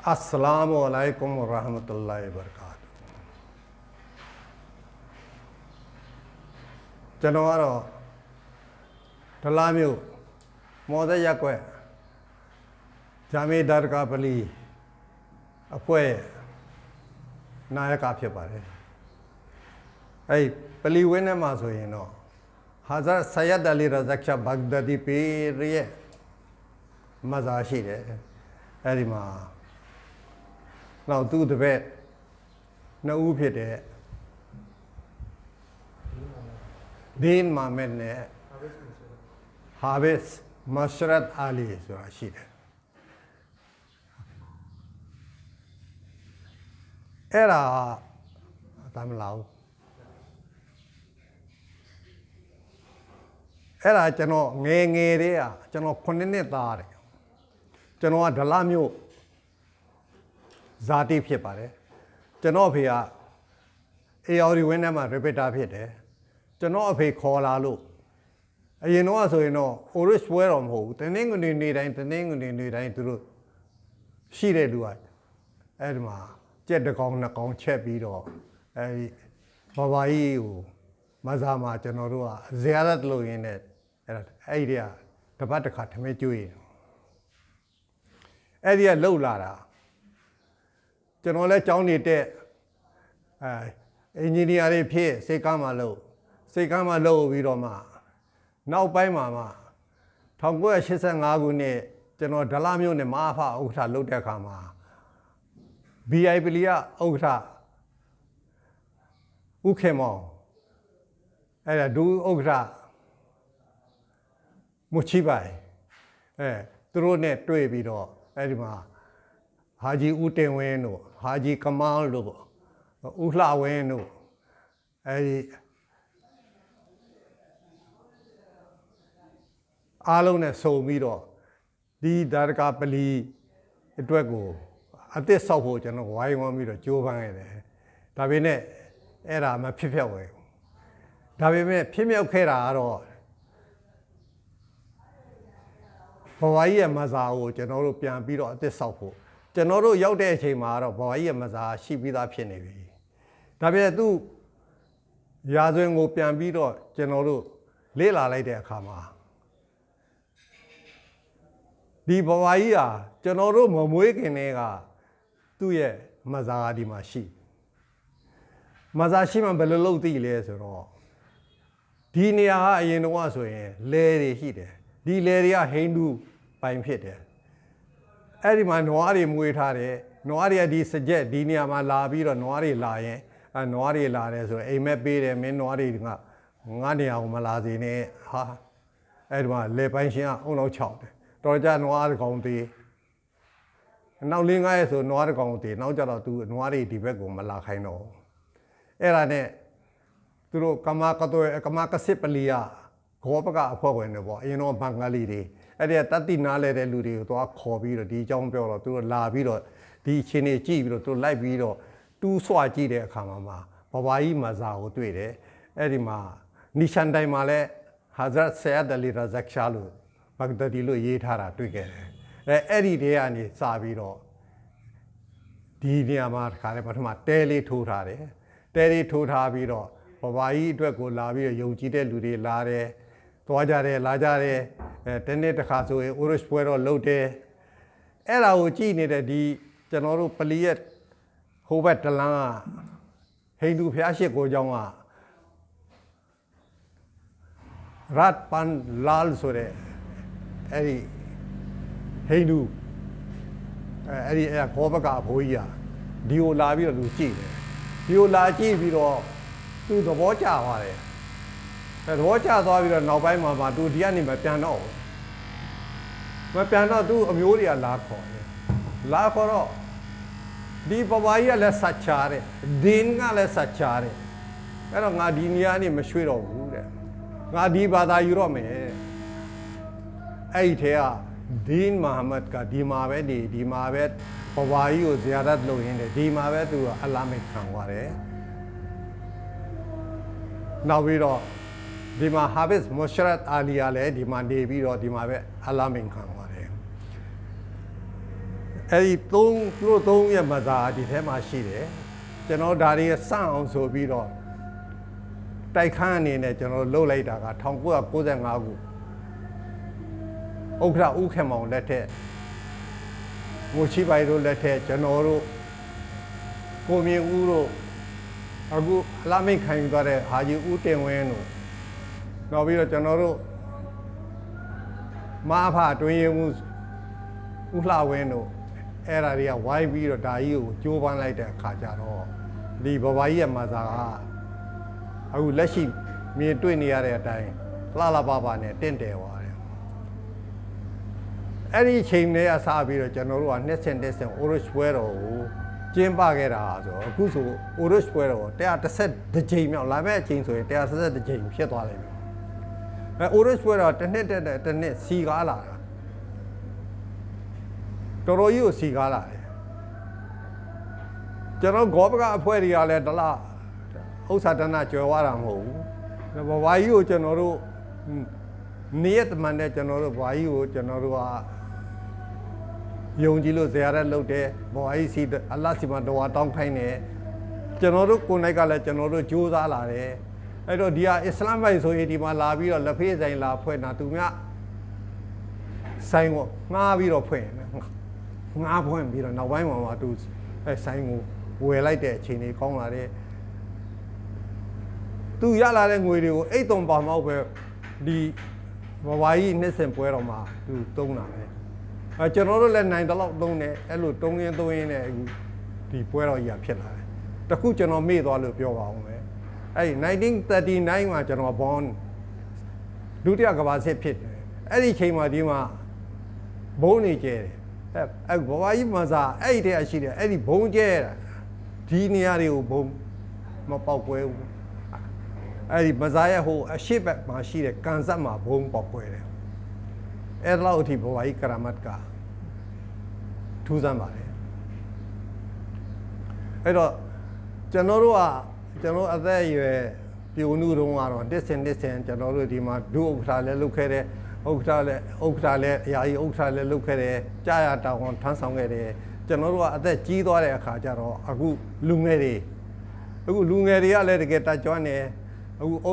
Assalamu alaikum wa rahmatullahi wa barakatuh. ကျွန်တော်ကတော့ဒလာမျိုးမော်သက်ရက်ကွက်ဂျာမီဒါရကာပလီအဖွဲ့နာယကဖြစ်ပါတယ်။အဲ့ပလီဝင်းထဲမှာဆိုရင်တော့ဟာဇတ်ဆယတ်အလီရာဇက်ရှာဘဂဒဒီပီရဲ့မဇာရှိတယ်။အဲ့ဒီမှာနောက်သူ့တပည့်နှစ်ဦးဖြစ်တဲ့ဒီန်မာမက်နဲ့ဟာဗစ်မရှရတ်အာလီဆိုတာရှိတယ်အဲ့ဒါတမ်းလာဘူးအဲ့ဒါကျွန်တော်ငယ်လေးอ่ะကျွန်တော်9နှစ်သားတယ်ကျွန်တော်ကဒလာမျိုးဇာတိဖြစ်ပါတယ်ကျွန်တော်အဖေကအေအော်ဒီဝင်းထဲမှာ repeater ဖြစ်တယ်ကျွန်တော်အဖေခေါ်လာလို့အရင်တော့ဆိုရင်တော့ Oris ပွဲတော့မဟုတ်ဘူးတင်းငွေနေတိုင်းသူတို့ရှိတဲ့လူကအဲ့ဒီမှာကြက်တစ်ကောင်နှစ်ကောင်ချက်ပြီးတော့အဲဒီဘာဘာကြီးကိုမဇာမှာကျွန်တော်တို့ကဇီယာရတ်လုပ်ရင်းနဲ့အဲ့ဒီကတပတ်တစ်ခါထမင်းကျွေးအဲ့ဒီကလှုပ်လာတာကျွန်တော်လည်းကျောင်းနေတဲ့အင်ဂျင်နီယာတွေဖြစ်စိတ်ကမ်းမှာလှုပ်ပြီးတော့မှနောက်ပိုင်းမှာ1985ခုနှစ်ကျွန်တော်ဒလာမျိုးနဲ့မဟာဖဥက္ကဋ္ဌလုပ်တဲ့အခါမှာ BIP လီယာဥက္ကဋ္ဌဥခေမောင်အဲ့ဒါဒူဥက္ကဋ္ဌမူချီပိုင်သူတို့နဲ့တွေ့ပြီးတော့အဲ့ဒီမှာဟာဂျီဦးတင်ဝင်းတို့ဟာဂျီကမားတို့ဦးလှဝင်းတို့အဲ့ဒီအားလုံးနဲ့စုံပြီးတော့ဒီဒါရကာပလီအတွက်ကိုအသစ်ဆောက်ဖို့ကျွန်တော်ဝိုင်းဝန်းပြီးတော့ကြိုးပမ်းခဲ့တယ်ဒါပေမဲ့အဲ့ဒါမဖြစ်ခဲ့ဘူးဒါပေမဲ့ဖြစ်မြောက်ခဲ့တာကတော့ဘဝကြီးရဲ့မဇာကိုကျွန်တော်တို့ပြန်ပြီးတော့အသစ်ဆောက်ဖို့ကျွန်တော်တို့ရောက်တဲ့အချိန်မှာတော့ဘဝကြီးရဲ့မဇာရှိပြီးသားဖြစ်နေပြီဒါပေမဲ့သူရာဇဝင်ကိုပြန်ပြီးတော့ကျွန်တော်တို့လေ့လာလိုက်တဲ့အခါမှာဒီဘဝကြီးဟာကျွန်တော်တို့မမွေးခင်တည်းကသူ့ရဲ့မဇာဒီမှာရှိမဇာရှိမှဘယ်လိုလုပ်သိလဲဆိုတော့ဒီနေရာကအရင်တော့ဆိုရင်လယ်တွေရှိတယ်ဒီလယ်တွေကဟိန္ဒူပိုင်ဖြစ်တယ်အဲ့ဒီမှာနွားတွေမွေးထားတယ်နွားတွေကဒီစကြက်ဒီနေရာမှာလာပြီးတော့နွားတွေလာရင်နွားတွေလာတယ်ဆိုအိမ်မက်ပေးတယ်မင်းနွားတွေကငါနေရာကိုမလာစေနဲ့ဟာအဲ့ဒီမှာလယ်ပိုင်ရှင်ကအုံလောက်6တယ်တော်ကြနွားကောင်သေးနောက်၄-၅ရက်ဆိုနွားကောင်သေးနောက်ကြတော့သူနွားတွေဒီဘက်ကိုမလာခိုင်းတော့အဲ့ဒါနဲ့သူတို့ကမာကစစ်ပလီယာခေါ်ပကအဖွဲ့ဝင်တွေပေါ့အရင်တော့ဘင်္ဂါလီတွေအဲ့ဒီတတိနားလဲတဲ့လူတွေကိုသွားခေါ်ပြီးတော့ဒီအကြောင်းပြောတော့သူတို့လာပြီးတော့ဒီအချင်းတွေကြည့်ပြီးတော့သူလိုက်ပြီးတော့တူးဆွကြည့်တဲ့အခါမှာဘဝကြီးမဇာကိုတွေ့တယ်အဲ့ဒီမှာနီရှန်တိုင်းမှာလဲဟာဇတ်ဆယတ်အလီရာဇက်ရှာလို့ဘဂဒဒီလို့ရေးထားတာတွေ့ခဲ့တယ်အဲ့ဒီတဲကနေစပြီးတော့ဒီနေရာမှာခါတယ်ပထမတဲလေးထိုးထားတယ်တဲလေးထိုးထားပြီးတော့ဘဝကြီးအတွက်ကိုလာပြီးတော့ယုံကြည်တဲ့လူတွေလာတယ်သွားကြတယ်လာကြတယ်တနေ့တစ်ခါဆိုရင် Oris ပွဲတော့လုပ်တယ်အဲ့ဒါကိုကြည့်နေတဲ့ဒီကျွန်တော်တို့ပလီရဲ့ဟိုဘက်တလန်းကဟိန္ဒူဖျားရှိခိုးကျောင်းကရတ်ပန်လာလ်ဆိုတဲ့အဲ့ဒီဟိန္ဒူအဲ့ဒီခေါ်ဘကအဖိုးကြီးကဒီကိုလာပြီးတော့လူကြည့်တယ်ဒီကိုလာကြည့်ပြီးတော့သူသဘောကျသွားတယ်သဘောကျသွားပြီးတော့နောက်ပိုင်းမှာသူဒီကနေမပြန်တော့သူအမျိုးတွေကလာခေါ်တယ်လာခေါ်တော့ဒီဘဝကြီးကလည်းဆက်ချတယ်ဒင်းကလည်းဆက်ချတယ်အဲ့တော့ငါဒီနေရာနေမရွှေ့တော့ဘူးတဲ့ငါဒီဘာသာယူတော့မယ်အဲ့ဒီထဲကဒီန်မိုဟာမက်ကဒီမှာပဲဒီမှာပဲဘဝကြီးကိုဇီယာရတ်လုပ်ရင်းတယ်ဒီမှာပဲသူကအလာမစ်ခံသွားတယ်နောက်ပြီးတော့ဒီမှာဟာဗစ်မရှရတ်အာလီယာလည်းဒီမှာနေပြီးတော့ဒီမှာပဲအလာမစ်ခံသွားတယ် အဲ့ဒီသူတို့သုံးရဲ့မဇာဒီထဲမှာရှိတယ်ကျွန်တော်ဒါတွေစအောင်ဆိုပြီးတော့တိုက်ခန်းအနေနဲ့ကျွန်တော်လှုပ်လိုက်တာက1995ခုဥက္ကဋ္ဌဦးခင်မောင်လက်ထက်ငိုချိပိုင်တို့လက်ထက်ကျွန်တော်တို့ကိုမြင့်ဦးတို့အခုအလားမိတ်ခံယူသွားတဲ့ဟာကြီးဦးတင်ဝင်းတို့နောက်ပြီးတော့ကျွန်တော်တို့မအဖအတွင်းရင်ဦးလှဝင်းတို့အဲ့ဒါတွေကဝိုင်းပြီးတော့ဒါကြီးကိုကြိုးပမ်းလိုက်တဲ့အခါကျတော့ဒီဘဝကြီးရဲ့မာစာကအခုလက်ရှိမြင်တွေ့နေရတဲ့အတိုင်းလှလှပပနဲ့တင့်တယ်သွားတယ်အဲ့ဒီချိန်လေးအစားပြီးတော့ကျွန်တော်တို့ကနှစ်ဆင့်အိုရစ်ပွဲတော်ကိုကျင်းပခဲ့တာဆိုတော့အခုဆိုအိုရစ်ပွဲတော်130ကြိမ်မြောက်လာမယ့်အချိန်ဆိုရင်130ကြိမ်ဖြစ်သွားလိမ့်မယ်အဲအိုရစ်ပွဲတော်တစ်နှစ်စီကားလာတာတော်တော်ကြီးကိုစီကားလာတယ်ကျွန်တော်ဂောပကအဖွဲ့တွေကလည်းတလားဥစ္စာတနာကျော်သွားတာမဟုတ်ဘူးဘဝကြီးကိုကျွန်တော်တို့နေ့ရက်တမန်နဲ့ကျွန်တော်တို့ဘဝကြီးကိုကျွန်တော်တို့ကယုံကြည်လို့ဇေယျရက်လုပ်တယ်ဘဝကြီးစီအလ္လာဟ်စီမတော်ဝါတောင်းခိုင်းတယ်ကျွန်တော်တို့ကိုယ်၌ကလည်းကျွန်တော်တို့ကြိုးစားလာတယ်အဲ့တော့ဒီဟာအစ္စလာမ်ဘိုင်ဆိုရင်ဒီမှာလာပြီးတော့လက်ဖေးဆိုင်လာဖွင့်တာသူများဆိုင်ကိုငှားပြီးတော့ဖွင့်ငှားဖွင့်ပြီးတော့နောက်ပိုင်းမှာသူအဲဆိုင်ကိုဝယ်လိုက်တဲ့အချိန်လေးကောင်းလာတယ်သူရလာတဲ့ငွေတွေကိုအိတ်တုံပါမောက်ပဲဒီဘဝကြီးနှစ်ဆင်ပွဲတော်မှာသူသုံးတာပဲအဲကျွန်တော်တို့လည်းနိုင်တလောက်သုံးတယ်အဲ့လိုသုံးရင်းနဲ့အခုဒီပွဲတော်ကြီးဖြစ်လာတယ်တခုကျွန်တော်မေ့သွားလို့ပြောပါအောင်ပဲအဲ့1939မှာကျွန်တော်ဘောင်းဒုတိယကမ္ဘာစစ်ဖြစ်တယ်အဲ့ဒီချိန်မှာဒီမှာဘုံနေကျဲတယ်အဲ့ဘဝကြီးမှာစားအဲ့ဒီတည်းရှိတယ်အဲ့ဒီဘုံကျဲတာဒီနေရာတွေကိုဘုံမပေါက်ကွဲဘူးအဲ့ဒီမဇာရဲ့ဟိုအရှိဘက်မှာရှိတဲ့ကန်ဆက်မှာဘုံပေါက်ကွဲတယ်အဲ့ဒါလောက်အထိဘဝကြီးကရာမတ်ကထူးဆန်းပါတယ်အဲ့တော့ကျွန်တော်တို့အသက်အရွယ်ပြိုနုတုန်းကတော့တစ်ဆင်ကျွန်တော်တို့ဒီမှာဒုဥက္ကဋ္ဌလည်းလုပ်ခဲ့တယ်ဥက္ကဋ္ဌလည်းအရာကြီးဥက္ကဋ္ဌလည်းလုပ်ခဲ့တယ်ကြာရတောင်းထမ်းဆောင်ခဲ့တယ်ကျွန်တော်တို့ကအသက်ကြီးသွားတဲ့အခါကျတော့အခုလူငယ်တွေကလည်းတကယ်တကြွနေအခု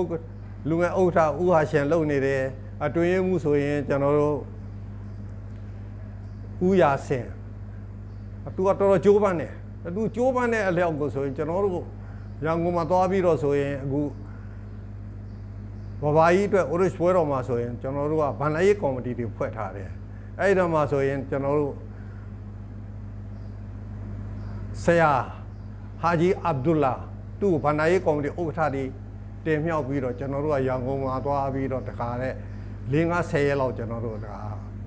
လူငယ်ဥက္ကဋ္ဌဦးဟာရှင်လုပ်နေတယ်အတွင်းမှုဆိုရင်ကျွန်တော်တို့ဦးရာစင်သူကတော်တော်ကြိုးပမ်းတယ်သူကြိုးပမ်းတဲ့အလျောက်ကိုဆိုရင်ကျွန်တော်တို့ရန်ကုန်မှာသွားပြီးတော့ဆိုရင်အခုဘဝကြီးအတွက် orange ပွဲတော်မှာဆိုရင်ကျွန်တော်တို့ကဗန်လာရေးကော်မတီတွေဖွဲ့ထားတယ်အဲ့ဒီတော့မှာဆိုရင်ကျွန်တော်တို့ဆရာဟာဂျီအဗ်ဒူလာသူ့ဗန်လာရေးကော်မတီဥက္ကဋ္ဌတွေတင်မြှောက်ပြီးတော့ကျွန်တော်တို့ကရန်ကုန်မှာသွားပြီးတော့တခါနဲ့5-10ရက်လောက်ကျွန်တော်တို့က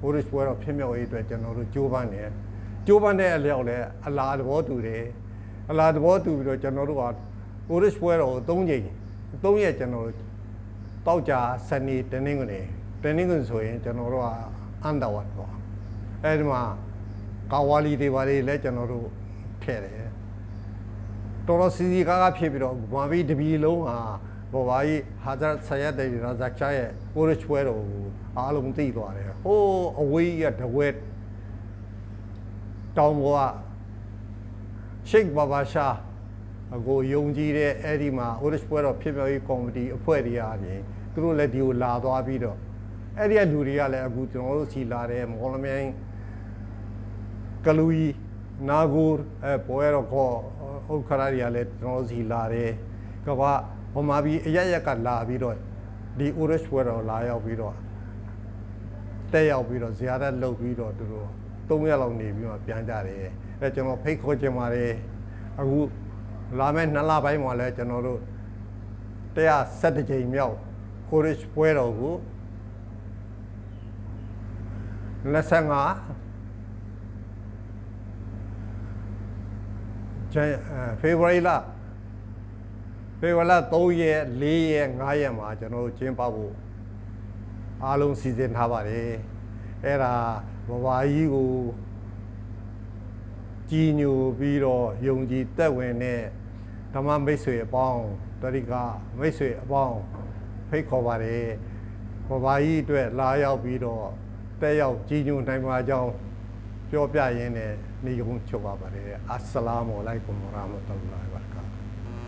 orange ပွဲတော်ဖြစ်မြောက်ရေးအတွက်ကျွန်တော်တို့ကြိုးပမ်းတဲ့အလျောက်လဲအလားသဘောတူတယ်အလားသဘောတူပြီးတော့ကျွန်တော်တို့က orange ပွဲတော်ကို3ရက်ကျွန်တော်တို့တောက်ကြစနေတနင်္ဂနွေဆိုရင်ကျွန်တော်တို့ကအန်ဒါဝတ်ပေါ့အဲဒီမှာကာဝါလီတွေပါလေလဲကျွန်တော်တို့ထည့်တယ်တော်တော်စီစီကားဖြစ်ပြီးတော့ဘာပြီးတပီလုံးဟာဘောဘာကြီးဟာဇတ်ဆယတ်တဲ့ရာဇက်ချာရဲ့ orange ပွဲတော်ကိုအားလုံးသိသွားတယ်ဟိုးအဝေးရတဝက်တောင်ပေါ်ကရှိတ်ဘာဘာရှာအကိုယုံကြည်တဲ့အဲ့ဒီမှာ orange ပွဲတော်ဖြစ်မြောက်ရေးကော်မတီအဖွဲ့တွေအပြင်သူတို့လည်းဒီကိုလာသွားပြီးတော့အဲ့ဒီကလူတွေကလည်းအခုကျွန်တော်တို့စီလာတယ်မော်လမြိုင်ကလူကြီးနာဂူပွဲတော်ခေါ်ဥက္ခရာတွေကလည်းကျွန်တော်တို့စီလာတယ်ကဘာဗမာပြည်အရရက်ကလာပြီးတော့ဒီ orange ပွဲတော်လာရောက်ပြီးတော့တက်ရောက်ပြီးတော့ဇယားတက်လုပ်ပြီးတော့သူတို့3ရက်လောက်နေပြီးမှပြန်ကြတယ်အဲကျွန်တော်ဖိတ်ခေါ်ချင်ပါတယ်အခုလာမယ့်2လပိုင်းမှာလဲကျွန်တော်တို့117ကြိမ်မြောက် orange ပွဲတော်ကို25ဖေဖော်ဝါရီလ3ရက်4ရက်5ရက်မှာကျွန်တော်တို့ကျင်းပဖို့အားလုံးစီစဉ်ထားပါတယ်အဲ့ဒါဘဝကြီးကိုကြီးညိုပြီးတော့ယုံကြည်သက်ဝင်တဲ့ဓမ္မမိတ်ဆွေအပေါင်းတရိကမိတ်ဆွေအပေါင်းဖိတ်ခေါ်ပါတယ်ဘဝကြီးအတွက်လာရောက်ပြီးတော့တက်ရောက်ကြီးညိုနိုင်ပါကြောင်း ပြောပြရင်းနဲ့နေကုန်းချုပ်ပါပါတယ်အစ္စလာမ်အလိုင်ကွမ်ဝါရာမတ်တူလာဟ်ဝါဘရကာ